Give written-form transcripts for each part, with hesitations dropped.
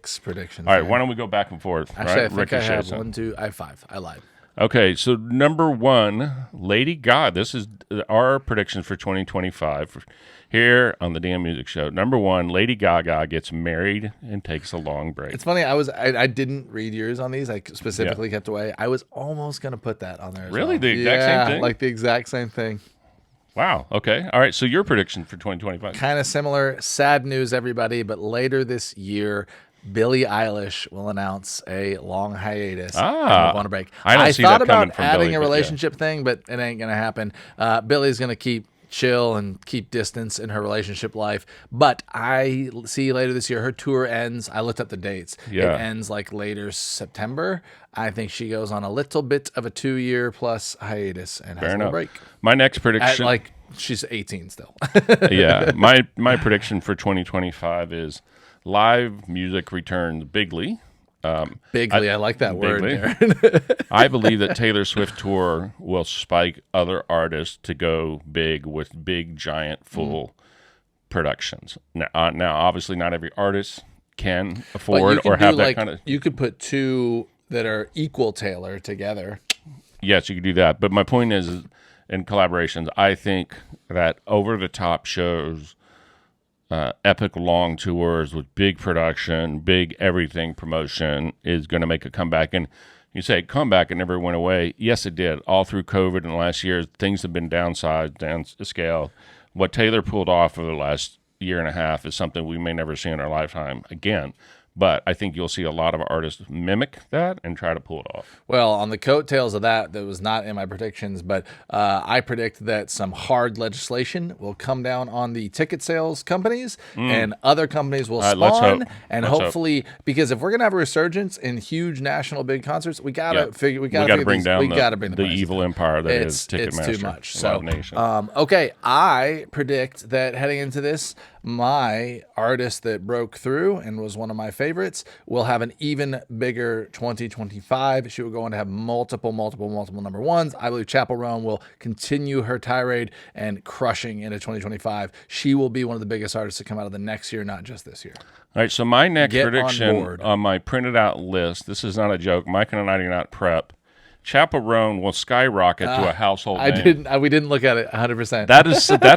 6 predictions. All right, man. why don't we go back and forth? Actually, right? I think I have Ricochet. 1, 2. I have 5. I lied. Okay, so number 1, Lady Gaga. This is our predictions for 2025 here on the Damn Music Show. Number 1, Lady Gaga gets married and takes a long break. It's funny. I didn't read yours on these. I specifically kept away. I was almost gonna put that on there. As Really? well. The exact same thing? Like the exact same thing. Wow. Okay. All right. So your prediction for 2025? Kind of similar. Sad news, everybody. But later this year, Billie Eilish will announce a long hiatus and go on a break. I don't see thought that coming about from adding Billie, a but yeah. relationship thing, but it ain't gonna happen. Billie's gonna keep chill and keep distance in her relationship life. But I see later this year her tour ends. I looked up the dates. Yeah. It ends like later September. I think she goes on a little bit of a 2-year plus hiatus and has Fair a enough. break. My next At, prediction, like she's 18 still. yeah, my prediction for 2025 is live music returns bigly. Bigly, I like that word. Bigly. Darren. I believe that Taylor Swift tour will spike other artists to go big with big, giant, full productions. Now, obviously, not every artist can But you afford could or do, have that like, kind of. You could put 2 that are equal Taylor together. Yes, you could do that. But my point is in collaborations, I think that over the top shows, epic long tours with big production, big everything promotion is going to make a comeback. And you say comeback, it never went away. Yes, it did. All through COVID and last year, things have been downsized, downscaled. What Taylor pulled off over the last year and a half is something we may never see in our lifetime again. But I think you'll see a lot of artists mimic that and try to pull it off. Well, on the coattails of that was not in my predictions, but I predict that some hard legislation will come down on the ticket sales companies and other companies will right, let's spawn. hope. And Let's hope. hopefully, because if we're going to have a resurgence in huge national big concerts, we got to Yeah. figure, we We got got to to bring down bring the prices evil down. empire that is It's Ticketmaster. too much. Live So, Nation. okay, I predict that heading into this, my artist that broke through and was one of my favorites will have an even bigger 2025. She will go on to have multiple number ones. I believe Chapel Roan will continue her tirade and crushing into 2025. She will be one of the biggest artists to come out of the next year, not just this year. All right, so my next Get on prediction board. on my printed out list, this is not a joke, Mike and I did not prep. Chapel Roan will skyrocket to a household name. We didn't look at it 100%. That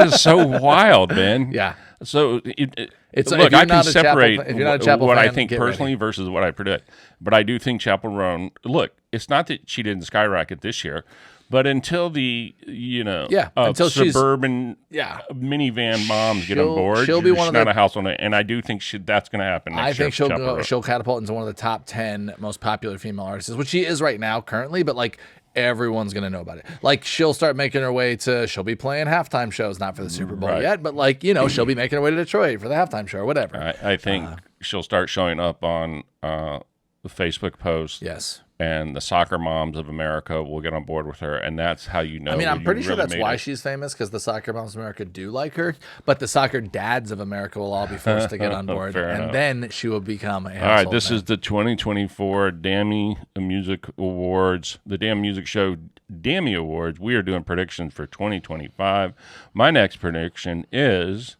is so wild, man. Yeah. So It's- look, if you're I can not a Chapel separate fan- if you're not a Chapel what I fan, think get personally versus what I predict. But I do think Chapel Roan. Look, it's not that she didn't skyrocket this year, but until the until she's- suburban Yeah. minivan moms get on board, she'll be one she's of not the- a household name. And I do think that's going to happen next I year. think for Chapel Roan. she'll catapult into one of the top 10 most popular female artists, which she is right now currently, but like everyone's going to know about it. Like she'll start making her way she'll be playing halftime shows, not for the Super Bowl Right. yet, but like, she'll be making her way to Detroit for the halftime show or whatever. I think she'll start showing up on the Facebook posts. Yes. And the soccer moms of America will get on board with her, and that's how you know. I mean, that I'm you pretty sure really that's made why it. she's famous, because the soccer moms of America do like her, but the soccer dads of America will all be forced to get on board, Fair and enough. then she will become a All right, household this name. is the 2024 Dammy Music Awards, the Damn Music Show Dammy Awards. We are doing predictions for 2025. My next prediction is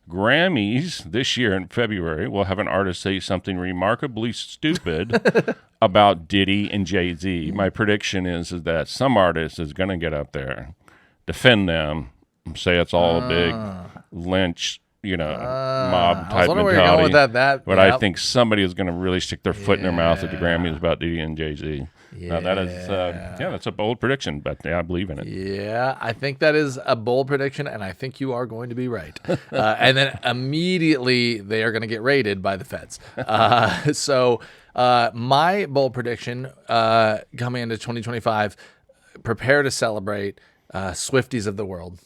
Grammys this year in February will have an artist say something remarkably stupid about Diddy and Jay-Z. My prediction is that some artist is going to get up there, defend them, say it's all a big lynch, mob I was type wondering where you're going mentality. with that. But I Yep. think somebody is going to really stick their foot in their mouth at the Grammys about Diddy and Jay-Z. Now, that is, that's a bold prediction, but I believe in it. Yeah, I think that is a bold prediction, and I think you are going to be right. And then immediately they are going to get raided by the feds. So my bold prediction coming into 2025, prepare to celebrate Swifties of the world,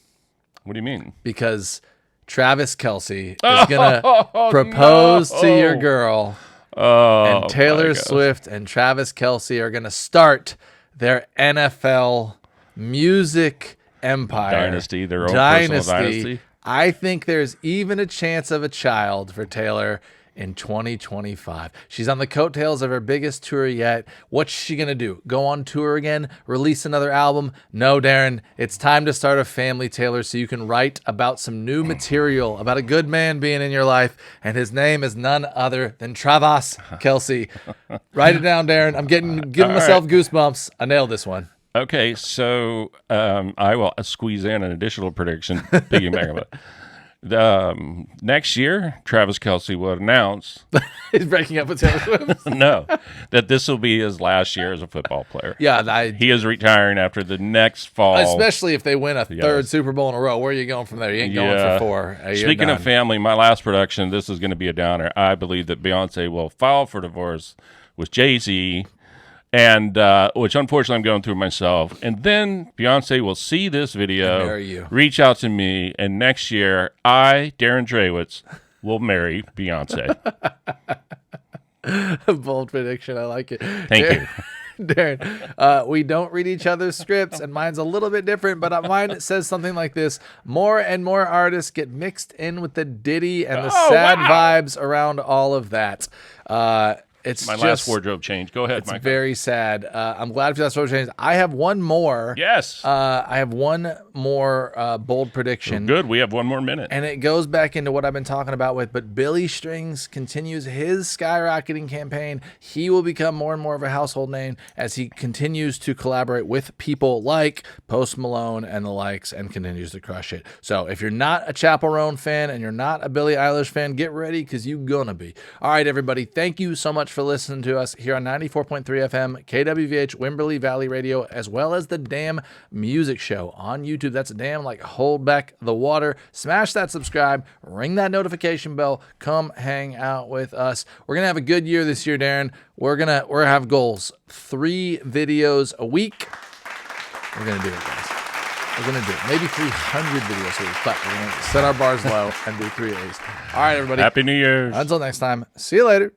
What do you mean? because Travis Kelce is going to propose to your girl. Oh, And Taylor my gosh. Swift and Travis Kelce are going to start their NFL music empire. Dynasty, their own personal dynasty. I think there's even a chance of a child for Taylor in 2025. She's on the coattails of her biggest tour yet. What's she going to do? Go on tour again? Release another album? No, Darren. It's time to start a family, Taylor, so you can write about some new material, about a good man being in your life, and his name is none other than Travis Kelce. Write it down, Darren. I'm giving myself goosebumps. I nailed this one. Okay, so I will squeeze in an additional prediction, piggybacking about it. Next year, Travis Kelce will announce He's breaking up with Taylor Swift. that this will be his last year as a football player. Yeah, He is retiring after the next fall. especially if they win a third Super Bowl in a row. Where are you going from there? You ain't going for 4. You're Speaking done. of family, my last production, this is going to be a downer. I believe that Beyonce will file for divorce with Jay-Z, and which unfortunately I'm going through myself. And then Beyonce will see this video, marry you. reach out to me, and next year I, Darren Drawitz, will marry Beyonce. Bold prediction. I like it. Thank you. Darren, we don't read each other's scripts, and mine's a little bit different, but mine says something like this: more and more artists get mixed in with the Diddy and the sad vibes around all of that. It's My just, last wardrobe change. Go ahead, It's Mike. very sad. I'm glad for that wardrobe change. I have one more. Yes. I have one more bold prediction. Good. We have one more minute. And it goes back into what I've been talking about but Billy Strings continues his skyrocketing campaign. He will become more and more of a household name as he continues to collaborate with people like Post Malone and the likes and continues to crush it. So if you're not a Chappell Roan fan and you're not a Billie Eilish fan, get ready because you're going to be. All right, everybody. Thank you so much for listening to us here on 94.3 FM, KWVH, Wimberley Valley Radio, as well as the Damn Music Show on YouTube. That's Damn like hold back the water. Smash that subscribe, ring that notification bell, come hang out with us. We're gonna have a good year this year, Darren. We're gonna have goals. 3 videos a week. We're gonna do it, guys. We're gonna do it. Maybe 300 videos a week, but we're gonna set our bars low and do 3 at least. All right, everybody. Happy New Year's. Until next time, see you later.